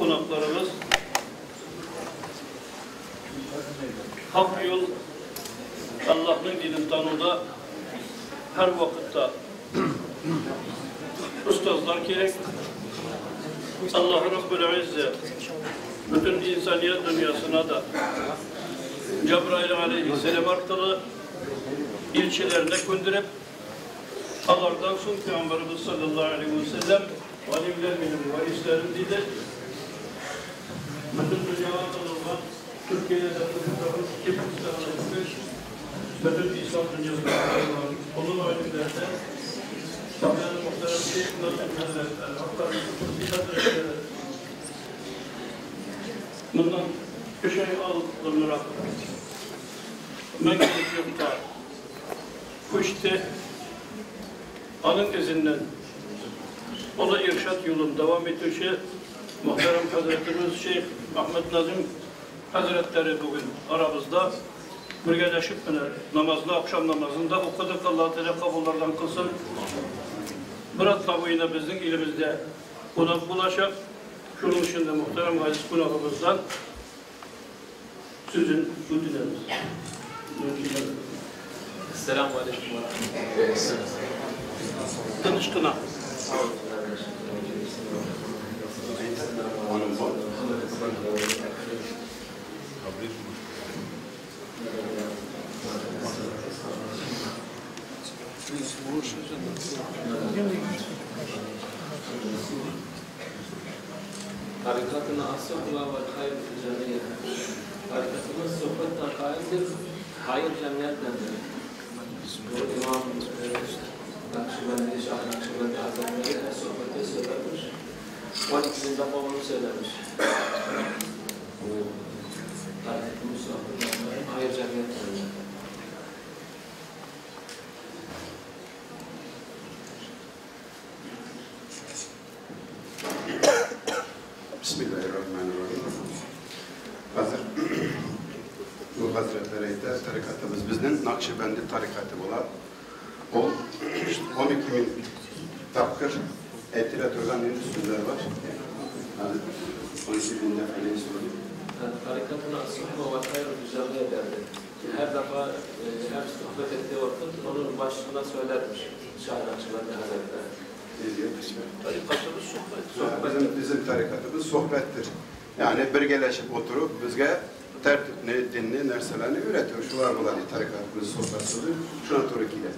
konaklarımız hak yol Allah'ın dinin tanıda her vakitte ustazlar gerek. Allah Rabbül İzzet bütün insaniyet dünyasına da Cebrail Aleyhisselam arkalı ilçelerine gönderip Allah'tan son Peygamberimiz sallallahu aleyhi ve sellem alimler benim varislerim dedi. Bütün dünyada olan Türkiye'de de Kıbrıs'ta gitmiş, bütün İslam dünyasında olan onun alimlerde Sabiha-i Muhterem Şeyh Nazım Hazretleri, Hakkari Kursi Hazretleri bundan bir şey aldırarak Mekke'de yokta kuştu, onun izinden ona irşat yolun devam ettiği muhterem Hazretimiz Şeyh Ahmet Nazım Hazretleri bugün aramızda birleşip namazda, akşam namazında okuduk. Allah-u Teala kabullardan kılsın. Murat Tabu'yla bizim ilimizde konak bulaşıp şunun içinde muhterem aziz konağımızdan sözün ödülemiz. Esselamu Aleyküm ve Rahmetullah. Tanışkına. Tarikatına asıl-ı ve hayır cemiyet. Tarikatımız sohbet takayimdir, hayır cemiyetlendir. İmam Nakşibendi, Şah Nakşibendi Hazretleri her sohbette söylemiş. 12. defa onu söylemiş. Tarikatımız sohbet takayim, hayır cemiyetlendir. Bismillahirrahmanirrahim. Hazır bu Hazretleri de tarikatımız bizden Nakşibendi tarikatı olan o 12 bin tapkır etiratörden yeni sözler var. 12 bin defeli söylüyor. Tarikatın asıl-ı ve hayır güzelliği ederdi. Her defa her sohbet ettiği vakit onun başlığında söylermiş. Şah Nakşibendi Hazretleri. Tarikatımız sohbet. Bizim tarikatımız sohbettir. Yani birleşip oturup bizge tertip dinli nerselerini üretiyor. Şular bular tarikatımız sohbetidir. Şuna Türkiye'de.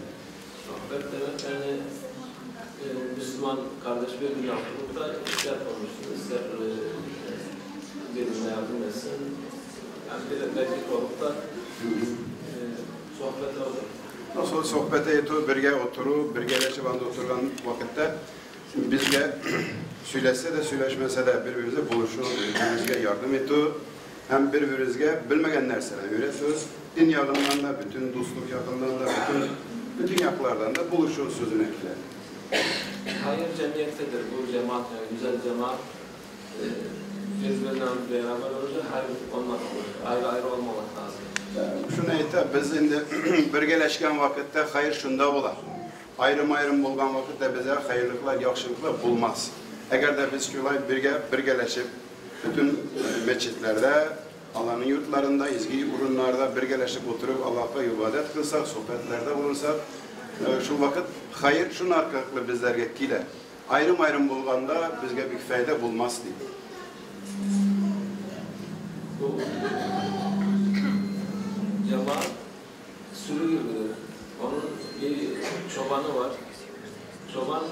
Sohbet demek yani Müslüman kardeş bir gün altında ister konuşsun, ister birine yardım etsin. Yani bir beklik olup da sohbet olur. Nasıl sohbete yetiyor, birge oturup, birgeleşip anda oturan vakitte bizge söylese de söyleşmese de birbirimize buluşuyor, birbirimize yardım ediyor. Hem birbirimize bilmegen nerseler üretiyoruz. Din yakınlarında, bütün dostluk yakınlarında, bütün yaklardan da buluşuyoruz sözün ekler. Hayır cemiyettedir bu cemaat, yani güzel cemaat. Birbirinden beraber olunca hayır olmak olur. Ayrı ayrı olmamak lazım. Şuna ite, biz şimdi birgeleşken vakitte hayır şunda olar. Ayrım ayrım bulgan vakitte bize hayırlıklar, yakşılıklar bulmaz. Eğer de biz şulay birgeleşip bütün meçhitlerde, Allah'ın yurtlarında, izgi urunlarda birgeleşip oturup Allah'a ibadet kılsak, sohbetlerde bulunsak, şu vakit hayır şunun arkalıklı bizlerge kile. Ayrım ayrım bulganda bizge bir fayda bulmaz diye. Bu cemaat sürü gibidir. Onun bir çobanı var. Çoban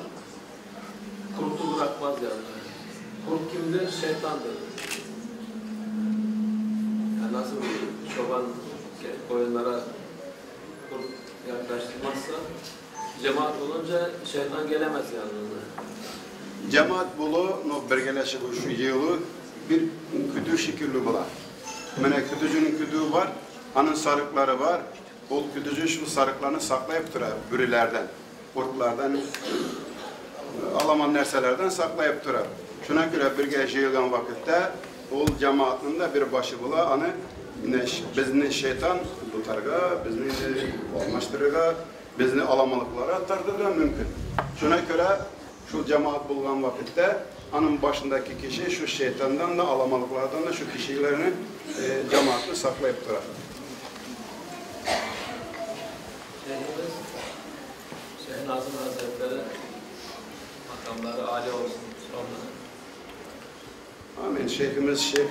kurtu bırakmaz yani. Kurt kimdir? Şeytandır. Yani nasıl bir çoban koyunlara kurt yaklaştırmazsa cemaat olunca şeytan gelemez yanına. Cemaat bulu, no birgeleşip şu yılı bir kütü şekilli bular. Mene kütücünün kütüğü var, onun sarıkları var. O kütücü şu sarıklarını saklayıp durar bürülerden, kurtlardan, alaman nerselerden saklayıp durar. Şuna göre birge yığılan vakitte o cemaatinin de bir başı bula, anı bizni şeytan tutarga, bizni olmaştırga, bizni alamalıklara tardırga mümkün. Şuna göre şu cemaat bulunan vakitte Anın başındaki kişi şu şeytandan da alamalıklardan da şu kişilerini cemaatini saklayıp durar. Şeyh Nazım Hazretleri makamları âli olsun. Amin. Şeyhimiz Şeyh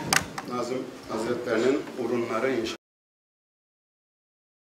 Nazım Hazretlerinin urunları inşallah.